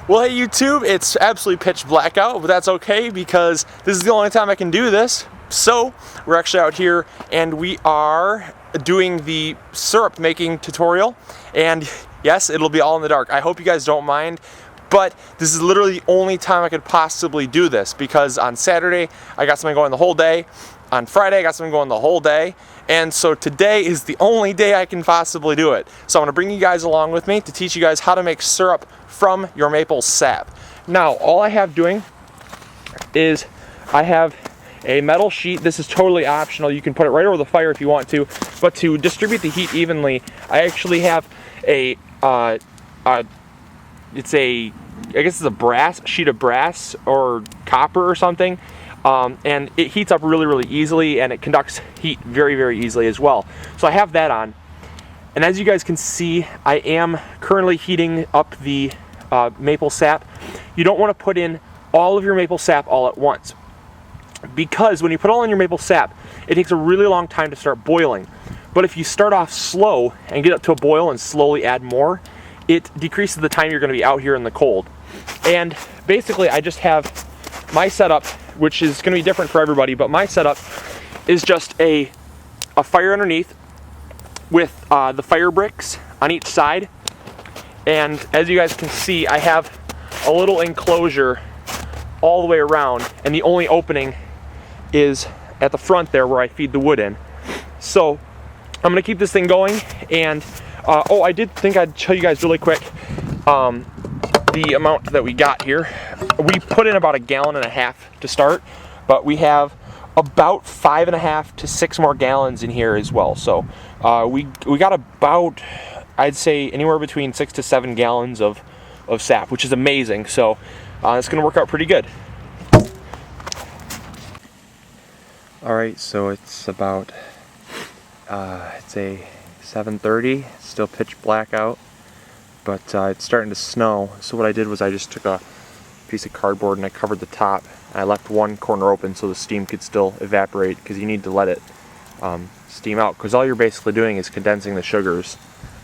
Well, hey YouTube, it's absolutely pitch black out, but that's okay because this is the only time I can do this. So we're actually out here and we are doing the syrup making tutorial, and yes, it'll be all in the dark. I hope you guys don't mind, but this is literally the only time I could possibly do this because on Saturday I got something going the whole day. On Friday I got something going the whole day, and so today is the only day I can possibly do it. So I'm going to bring you guys along with me to teach you guys how to make syrup from your maple sap. Now all I have doing is I have a metal sheet. This is totally optional. You can put it right over the fire if you want to, but to distribute the heat evenly I actually have a I guess it's a sheet of brass or copper or something. And it heats up really easily, and it conducts heat very easily as well. So I have that on, and as you guys can see, I am currently heating up the maple sap. You don't want to put in all of your maple sap all at once, because when you put all in your maple sap, it takes a really long time to start boiling. But if you start off slow and get up to a boil and slowly add more, it decreases the time you're going to be out here in the cold. And basically I just have my setup, which is going to be different for everybody, but my setup is just a fire underneath with the fire bricks on each side. And as you guys can see, I have a little enclosure all the way around, and the only opening is at the front there where I feed the wood in. So I'm going to keep this thing going, and oh, I did think I'd show you guys really quick the amount that we got here. We put in about 1.5 gallons to start, but we have about 5.5 to 6 more gallons in here as well. So we got about, I'd say, anywhere between 6 to 7 gallons of sap, which is amazing. So it's going to work out pretty good. All right, so it's about I'd say 7:30. Still pitch black out, but it's starting to snow. So what I did was I just took a piece of cardboard and I covered the top. I left one corner open so the steam could still evaporate, because you need to let it steam out, because all you're basically doing is condensing the sugars.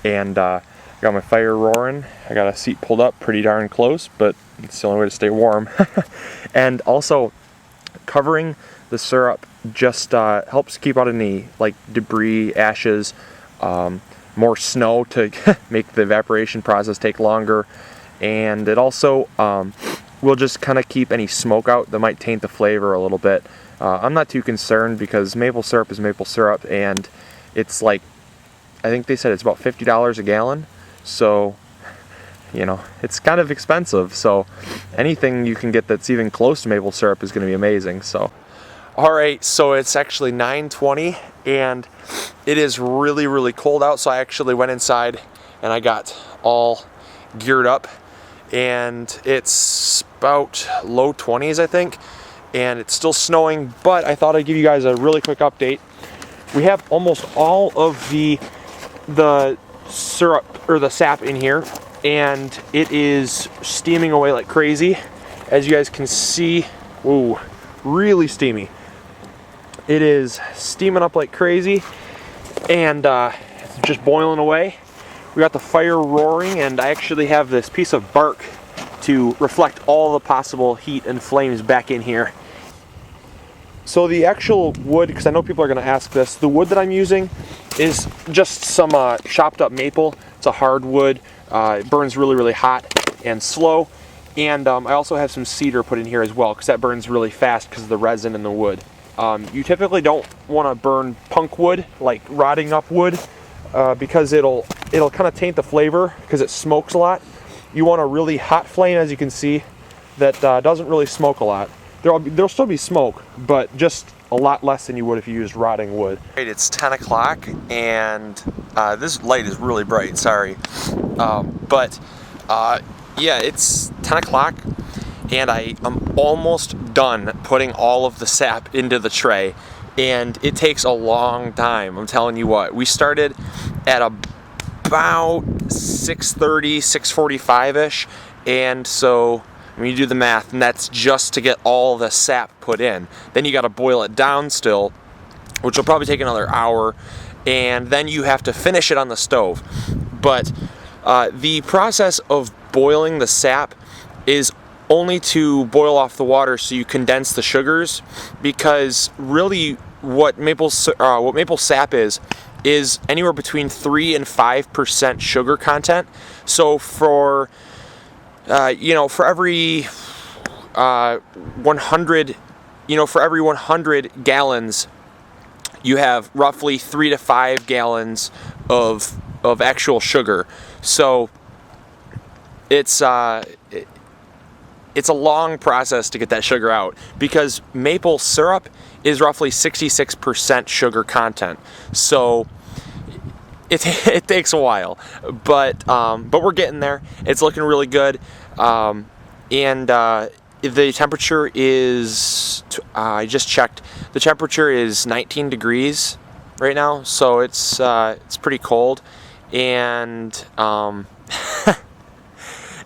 And I got my fire roaring. I got a seat pulled up pretty darn close, but it's the only way to stay warm. And also covering the syrup just helps keep out any like debris, ashes, more snow to make the evaporation process take longer, and it also will just kind of keep any smoke out that might taint the flavor a little bit. I'm not too concerned because maple syrup is maple syrup, and it's like, I think they said it's about $50 a gallon, so you know, it's kind of expensive, so anything you can get that's even close to maple syrup is going to be amazing. So alright, so it's actually 9:20 and it is really cold out, so I actually went inside and I got all geared up, and it's about low 20s I think, and it's still snowing, but I thought I'd give you guys a really quick update. We have almost all of the syrup or the sap in here, and it is steaming away like crazy. As you guys can see, ooh, really steamy. It is steaming up like crazy, and it's just boiling away. We got the fire roaring, and I actually have this piece of bark to reflect all the possible heat and flames back in here. So the actual wood, because I know people are going to ask this, the wood that I'm using is just some chopped up maple. It's a hardwood. It burns really hot and slow. And I also have some cedar put in here as well, because that burns really fast because of the resin in the wood. You typically don't want to burn punk wood, like rotting up wood, because it'll kind of taint the flavor because it smokes a lot. You want a really hot flame, as you can see, that doesn't really smoke a lot. There'll still be smoke, but just a lot less than you would if you used rotting wood. It's 10 o'clock and this light is really bright, sorry. Yeah, it's 10 o'clock and I am almost done putting all of the sap into the tray, and it takes a long time. I'm telling you what, we started at about 6:30, 6:45-ish, and so when you do the math, and that's just to get all the sap put in. Then you got to boil it down still, which will probably take another hour, and then you have to finish it on the stove. But the process of boiling the sap is only to boil off the water so you condense the sugars, because really what maple sap is anywhere between 3 and 5% sugar content. So for for every 100 gallons, you have roughly 3 to 5 gallons of actual sugar. So it's a long process to get that sugar out, because maple syrup is roughly 66% sugar content. So it takes a while, but we're getting there. It's looking really good, and the temperature is, I just checked, the temperature is 19 degrees right now, so it's pretty cold, and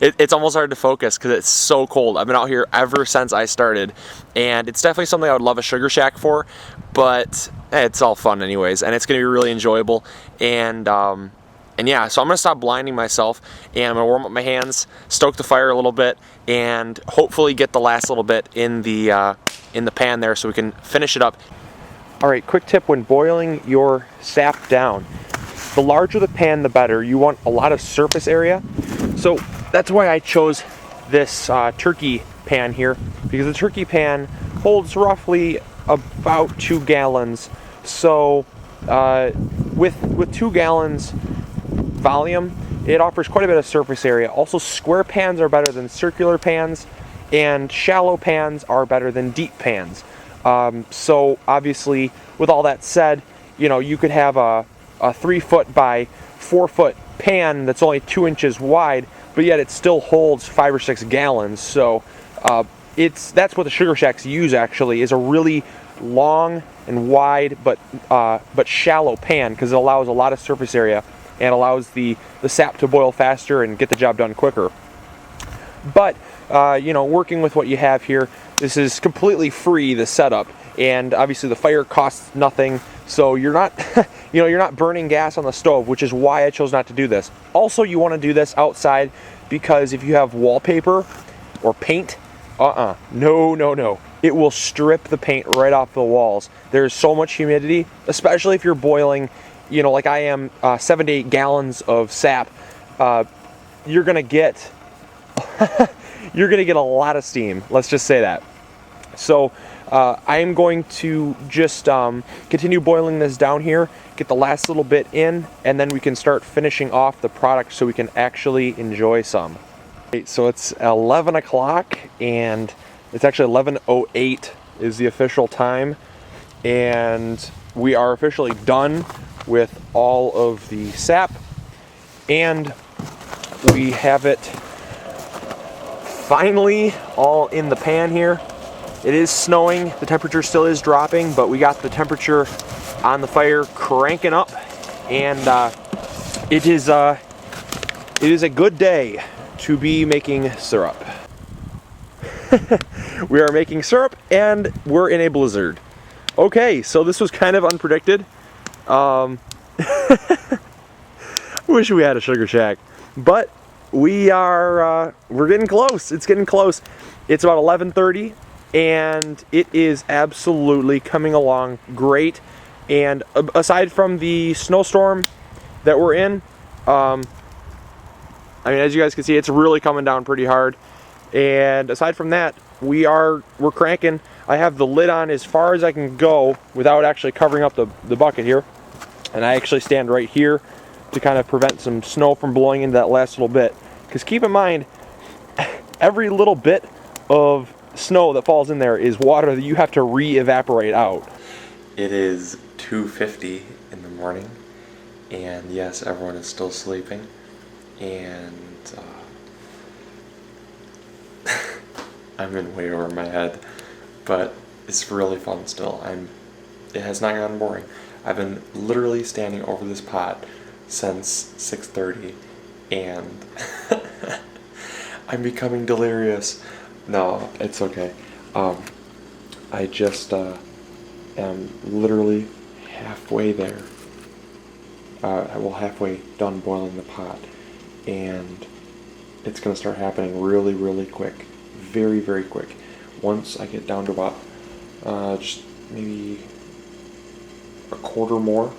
it's almost hard to focus because it's so cold. I've been out here ever since I started, and it's definitely something I would love a sugar shack for, but it's all fun anyways, and it's going to be really enjoyable. And yeah, so I'm going to stop blinding myself, and I'm going to warm up my hands, stoke the fire a little bit, and hopefully get the last little bit in the pan there so we can finish it up. All right, quick tip when boiling your sap down. The larger the pan, the better. You want a lot of surface area. So that's why I chose this turkey pan here, because the turkey pan holds roughly about 2 gallons. So with 2 gallons volume, it offers quite a bit of surface area. Also, square pans are better than circular pans, and shallow pans are better than deep pans. So obviously, with all that said, you could have a 3-foot by 4-foot pan that's only 2 inches wide, but yet it still holds 5 or 6 gallons. So that's what the sugar shacks use, actually, is a really long and wide but shallow pan, because it allows a lot of surface area and allows the sap to boil faster and get the job done quicker. But working with what you have here, this is completely free, the setup, and obviously the fire costs nothing, so you're not you're not burning gas on the stove, which is why I chose not to do this. Also, you want to do this outside, because if you have wallpaper or paint, no, it will strip the paint right off the walls. There's so much humidity, especially if you're boiling, like I am, 7 to 8 gallons of sap. You're gonna get a lot of steam, let's just say that. So I am going to just continue boiling this down here, get the last little bit in, and then we can start finishing off the product so we can actually enjoy some. Okay, so it's 11 o'clock, and it's actually 11:08 is the official time, and we are officially done with all of the sap, and we have it finally all in the pan here. It is snowing, the temperature still is dropping, but we got the temperature on the fire cranking up, and it is a good day to be making syrup. We are making syrup, and we're in a blizzard. Okay, so this was kind of unpredicted. Wish we had a sugar shack, but we're getting close. It's getting close. It's about 11:30, and it is absolutely coming along great. And aside from the snowstorm that we're in, as you guys can see, it's really coming down pretty hard. And aside from that, we're cranking. I have the lid on as far as I can go without actually covering up the bucket here. And I actually stand right here to kind of prevent some snow from blowing into that last little bit. Because keep in mind, every little bit of snow that falls in there is water that you have to re-evaporate out. It is 2:50 in the morning, and yes, everyone is still sleeping, and I'm in way over my head, but it's really fun still. It has not gotten boring. I've been literally standing over this pot since 6:30, and I'm becoming delirious. No, it's okay. I just am literally halfway there. Halfway done boiling the pot, and it's going to start happening really, really quick. Very, very quick. Once I get down to about just maybe a quarter more,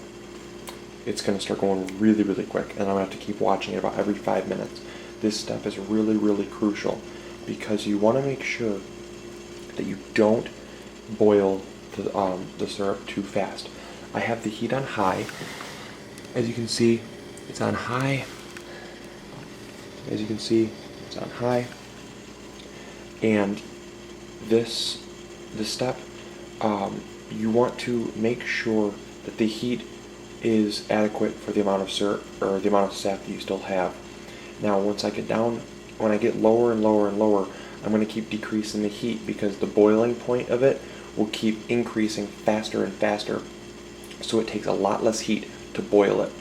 it's going to start going really, really quick. And I'm going to have to keep watching it about every 5 minutes. This step is really, really crucial because you want to make sure that you don't boil the syrup too fast. I have the heat on high. As you can see, it's on high. As you can see, it's on high. And this step, you want to make sure that the heat is adequate for the amount of syrup or the amount of sap that you still have. Now, once I get down, when I get lower and lower and lower, I'm going to keep decreasing the heat because the boiling point of it will keep increasing faster and faster. So it takes a lot less heat to boil it.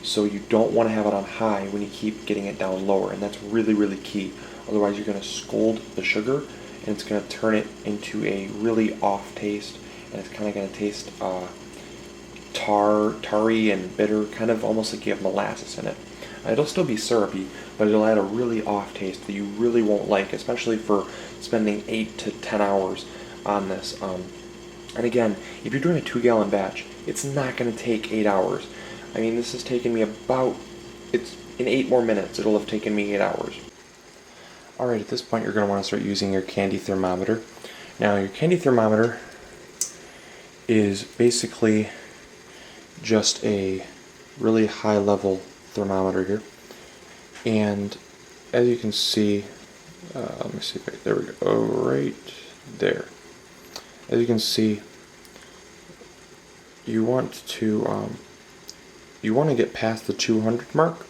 So you don't want to have it on high when you keep getting it down lower, and that's really, really key. Otherwise, you're going to scald the sugar, and it's going to turn it into a really off taste, and it's kind of going to taste tarry and bitter, kind of almost like you have molasses in it. It'll still be syrupy, but it'll add a really off taste that you really won't like, especially for spending 8 to 10 hours on this. And again, if you're doing a 2-gallon batch, it's not going to take 8 hours. I mean, this has taken me in 8 more minutes, it'll have taken me 8 hours. Alright, at this point you're going to want to start using your candy thermometer. Now, your candy thermometer is basically just a really high level thermometer here. And as you can see, let me see, right there we go, right there. As you can see, you want to get past the 200 mark,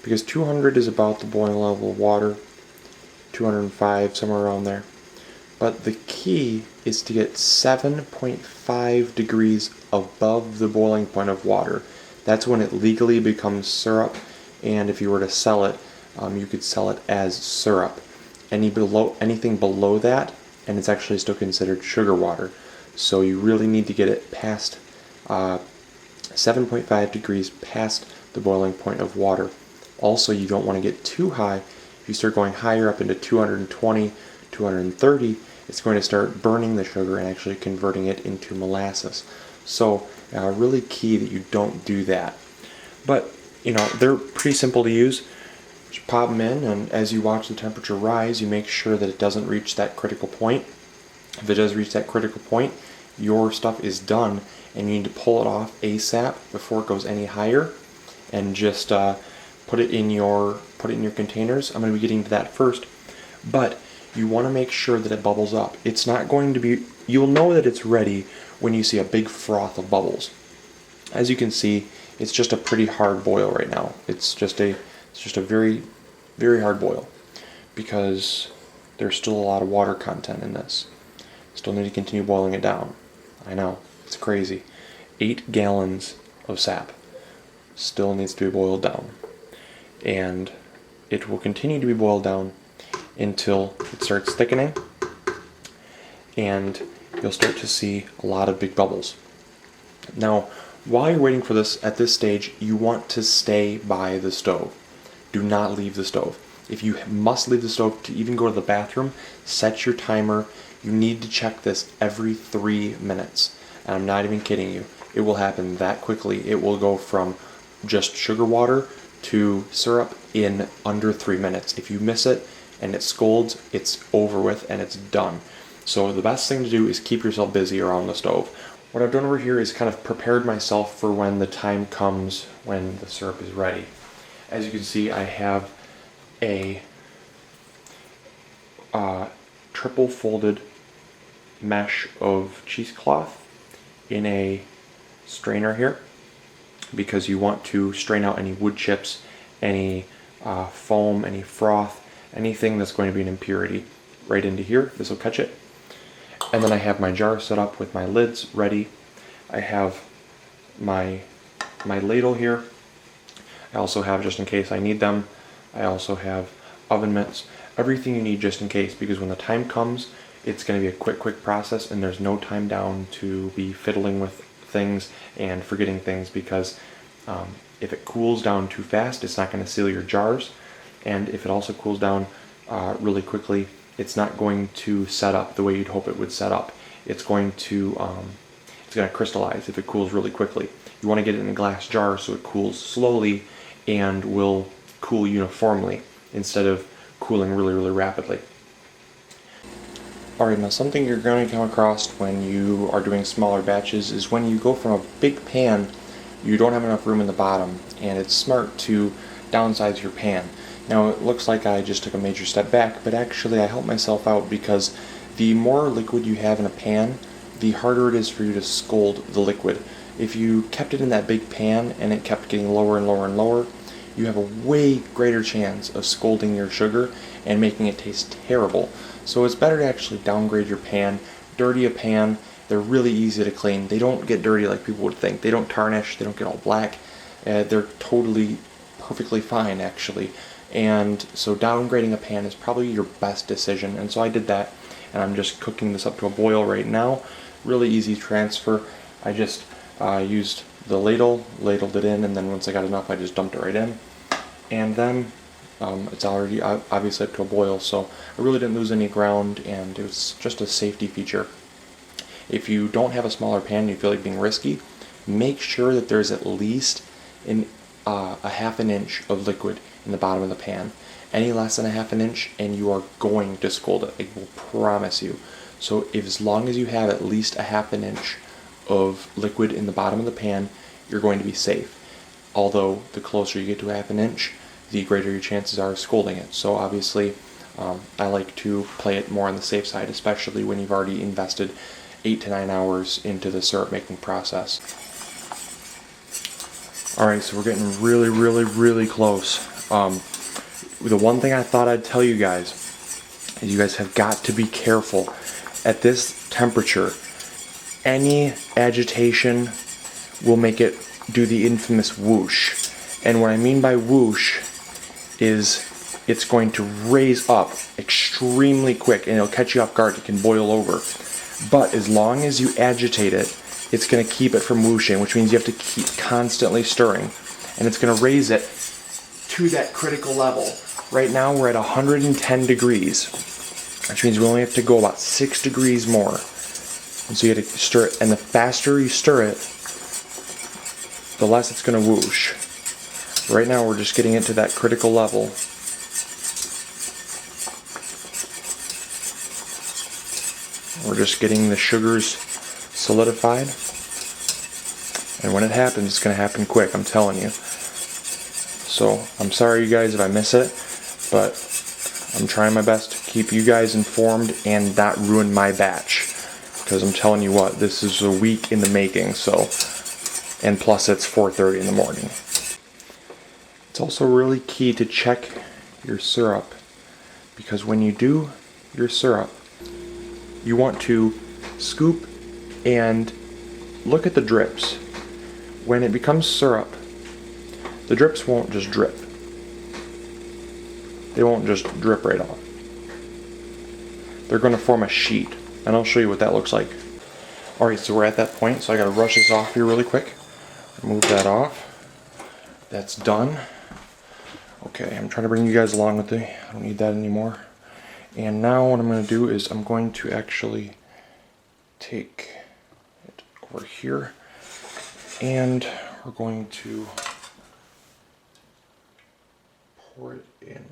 because 200 is about the boiling level of water, 205, somewhere around there. But the key is to get 7.5 degrees above the boiling point of water. That's when it legally becomes syrup, and if you were to sell it, you could sell it as syrup. Anything below that, and it's actually still considered sugar water. So you really need to get it past 7.5 degrees past the boiling point of water. Also, you don't want to get too high. If you start going higher up into 220, 230, it's going to start burning the sugar and actually converting it into molasses. So really key that you don't do that. But they're pretty simple to use. Just pop them in, and as you watch the temperature rise, you make sure that it doesn't reach that critical point. If it does reach that critical point, your stuff is done, and you need to pull it off ASAP before it goes any higher, and just put it in your containers. I'm going to be getting to that first, but you want to make sure that it bubbles up. It's not going to be. You'll know that it's ready when you see a big froth of bubbles. As you can see, it's just a pretty hard boil right now. It's just a very, very hard boil because there's still a lot of water content in this. Still need to continue boiling it down. I know, it's crazy. 8 gallons of sap still needs to be boiled down. And it will continue to be boiled down until it starts thickening, and you'll start to see a lot of big bubbles. Now, while you're waiting for this, at this stage, you want to stay by the stove. Do not leave the stove. If you must leave the stove to even go to the bathroom, set your timer. You need to check this every 3 minutes. And I'm not even kidding you. It will happen that quickly. It will go from just sugar water to syrup in under 3 minutes. If you miss it and it scalds, it's over with and it's done. So the best thing to do is keep yourself busy around the stove. What I've done over here is kind of prepared myself for when the time comes when the syrup is ready. As you can see, I have a triple folded mesh of cheesecloth in a strainer here, because you want to strain out any wood chips, any foam, any froth, anything that's going to be an impurity right into here. This will catch it. And then I have my jar set up with my lids ready. I have my ladle here. I also have, just in case I need them, I also have oven mitts. Everything you need just in case, because when the time comes, it's going to be a quick process, and there's no time down to be fiddling with things and forgetting things, because if it cools down too fast, it's not going to seal your jars. and if it also cools down really quickly, it's not going to set up the way you'd hope it would set up. It's going to crystallize if it cools really quickly. You want to get it in a glass jar so it cools slowly and will cool uniformly instead of cooling really, really rapidly. Alright, now something you're going to come across when you are doing smaller batches is when you go from a big pan, you don't have enough room in the bottom, and it's smart to downsize your pan. Now it looks like I just took a major step back, but actually I helped myself out because the more liquid you have in a pan, the harder it is for you to scald the liquid. If you kept it in that big pan and it kept getting lower and lower and lower, you have a way greater chance of scalding your sugar and making it taste terrible. So it's better to actually downgrade your pan, dirty a pan. They're really easy to clean. They don't get dirty like people would think. They don't tarnish, they don't get all black. They're totally perfectly fine actually. And so downgrading a pan is probably your best decision. And so I did that, and I'm just cooking this up to a boil right now. Really easy transfer. I just used the ladled it in, and then once I got enough I just dumped it right in. And then it's already obviously up to a boil, so I really didn't lose any ground, and it was just a safety feature. If you don't have a smaller pan and you feel like being risky, make sure that there's at least a half an inch of liquid in the bottom of the pan. Any less than a half an inch and you are going to scald it, I will promise you. So as long as you have at least a half an inch of liquid in the bottom of the pan, you're going to be safe. Although the closer you get to a half an inch, the greater your chances are of scalding it. So obviously I like to play it more on the safe side, especially when you've already invested 8 to 9 hours into the syrup making process. Alright, so we're getting really, really, really close. The one thing I thought I'd tell you guys is you guys have got to be careful. At this temperature, any agitation will make it do the infamous whoosh. And what I mean by whoosh is it's going to raise up extremely quick and it'll catch you off guard. It can boil over. But as long as you agitate it, it's going to keep it from whooshing, which means you have to keep constantly stirring. And it's going to raise it to that critical level. Right now we're at 110 degrees, which means we only have to go about 6 degrees more. And so you have to stir it, and the faster you stir it, the less it's going to whoosh. Right now we're just getting it to that critical level. We're just getting the sugars solidified. And when it happens, it's going to happen quick, I'm telling you. So I'm sorry you guys if I miss it, but I'm trying my best to keep you guys informed and not ruin my batch. Because I'm telling you what, this is a week in the making, so, and plus it's 4:30 in the morning. It's also really key to check your syrup, because when you do your syrup, you want to scoop and look at the drips. When it becomes syrup, the drips won't just drip. They won't just drip right off. They're going to form a sheet, and I'll show you what that looks like. Alright, so we're at that point, so I gotta rush this off here really quick. Move that off. That's done. Okay, I'm trying to bring you guys along with the, I don't need that anymore. And now what I'm going to do is I'm going to actually take it over here, and we're going to pour it in.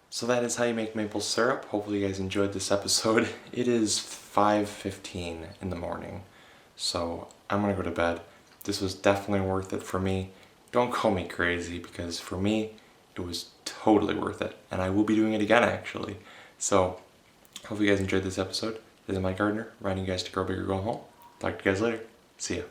So that is how you make maple syrup. Hopefully you guys enjoyed this episode. It is 5:15 in the morning, so I'm gonna go to bed. This was definitely worth it for me. Don't call me crazy, because for me, it was totally worth it. And I will be doing it again, actually. So, hope you guys enjoyed this episode. This is MIgardener, reminding you guys to grow bigger, go home. Talk to you guys later. See ya.